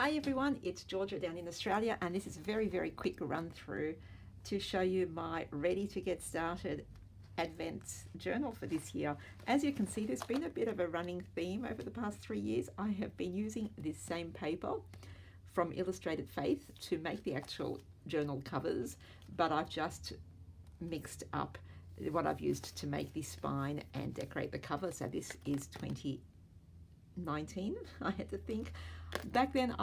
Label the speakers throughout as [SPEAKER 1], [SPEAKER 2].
[SPEAKER 1] Hi everyone, it's Georgia down in Australia, and this is a very quick run through to show you my ready to get started Advent journal for this year. As you can see, there's been a bit of a running theme over the past 3 years. I have been using this same paper from Illustrated Faith to make the actual journal covers, but I've just mixed up what I've used to make the spine and decorate the cover. So this is 2019, I had to think. Back then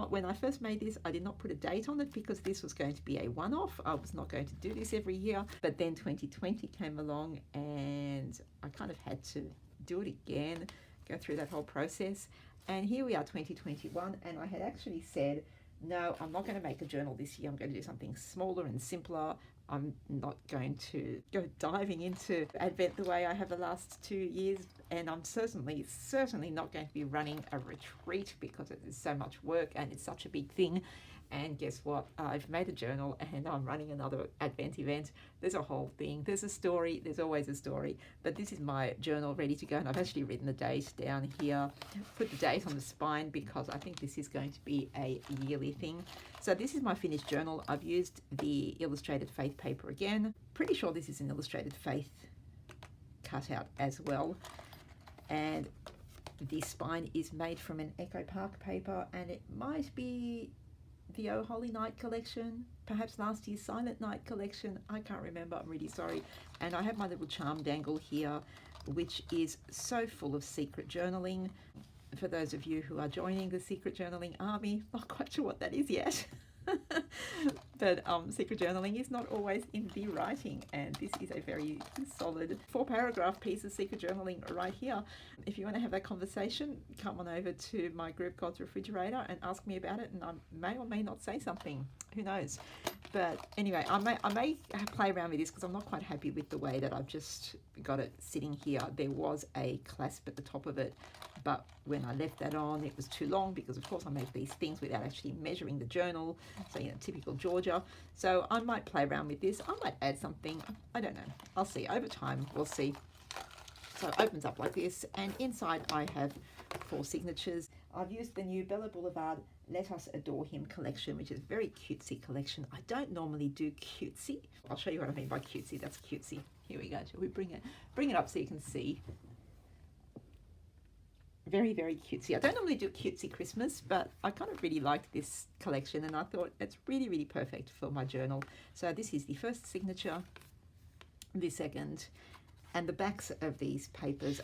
[SPEAKER 1] when I first made this, I did not put a date on it because this was going to be a one-off. I was not going to do this every year. But then 2020 came along and I kind of had to do it again, go through that whole process. And here we are, 2021, and I had actually said, no, I'm not going to make a journal this year. I'm going to do something smaller and simpler. I'm not going to go diving into Advent the way I have the last 2 years, and I'm certainly not going to be running a retreat because it is so much work and it's such a big thing. And guess what? I've made a journal and I'm running another Advent event. There's a whole thing. There's a story. There's always a story. But this is my journal ready to go, and I've actually written the date down here. Put the date on the spine because I think this is going to be a yearly thing. So this is my finished journal. I've used the Illustrated Faith paper again. Pretty sure this is an Illustrated Faith cutout as well. And the spine is made from an Echo Park paper, and it might be the Oh Holy Night collection, perhaps last year's Silent Night collection. I can't remember, I'm really sorry. And I have my little charm dangle here, which is so full of secret journaling. For those of you who are joining the secret journaling army, not quite sure what that is yet. But secret journaling is not always in the writing, and this is a very solid 4-paragraph piece of secret journaling right here. If you want to have that conversation, come on over to my group God's Refrigerator and ask me about it, and I may or may not say something, who knows. But anyway, I may play around with this because I'm not quite happy with the way that I've just got it sitting here. There was a clasp at the top of it, but when I left that on, it was too long because of course I make these things without actually measuring the journal. So, typical Georgia. So I might play around with this. I might add something. I don't know. I'll see. Over time, we'll see. So it opens up like this, and inside I have 4 signatures. I've used the new Bella Boulevard Let Us Adore Him collection, which is a very cutesy collection. I don't normally do cutesy. I'll show you what I mean by cutesy. That's cutesy. Here we go. Shall we bring it up so you can see? Very cutesy. I don't normally do cutesy Christmas, but I kind of really liked this collection, and I thought it's really perfect for my journal. So this is the first signature, the second, and the backs of these papers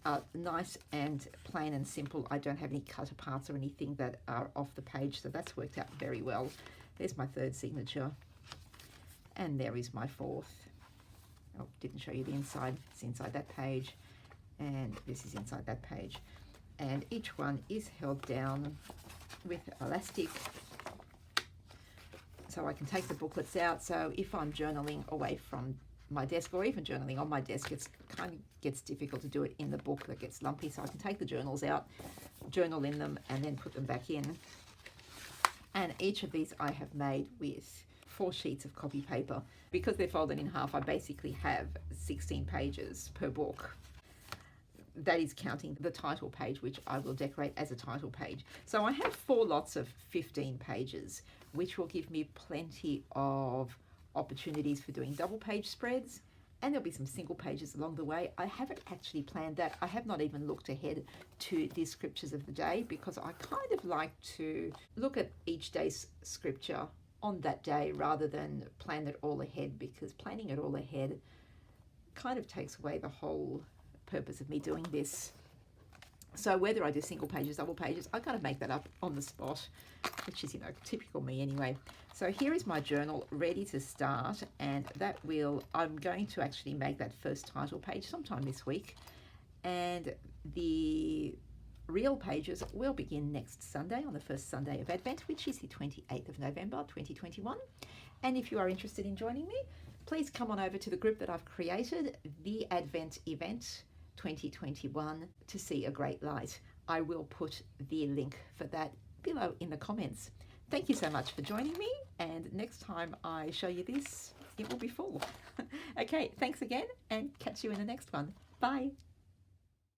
[SPEAKER 1] are nice and plain and simple. I don't have any cut aparts or anything that are off the page, so that's worked out very well. There's my third signature, and there is my fourth. Oh, didn't show you the inside. It's inside that page, and this is inside that page. And each one is held down with elastic, so I can take the booklets out. So if I'm journaling away from my desk, or even journaling on my desk, it's kind of gets difficult to do it in the book, that gets lumpy. So I can take the journals out, journal in them, and then put them back in. And each of these I have made with 4 sheets of copy paper. Because they're folded in half, I basically have 16 pages per book. That is counting the title page, which I will decorate as a title page. So I have 4 lots of 15 pages, which will give me plenty of opportunities for doing double page spreads, and there'll be some single pages along the way. I haven't actually planned that. I have not even looked ahead to the scriptures of the day because I kind of like to look at each day's scripture on that day rather than plan it all ahead, because planning it all ahead kind of takes away the whole purpose of me doing this. So whether I do single pages, double pages, I kind of make that up on the spot, which is, typical me anyway. So here is my journal ready to start, and I'm going to actually make that first title page sometime this week, and the real pages will begin next Sunday, on the first Sunday of Advent, which is the 28th of November 2021. And if you are interested in joining me, please come on over to the group that I've created, the Advent Event 2021, to see a great light. I will put the link for that below in the comments. Thank you so much for joining me, and next time I show you this, it will be full. Okay, thanks again, and catch you in the next one. Bye.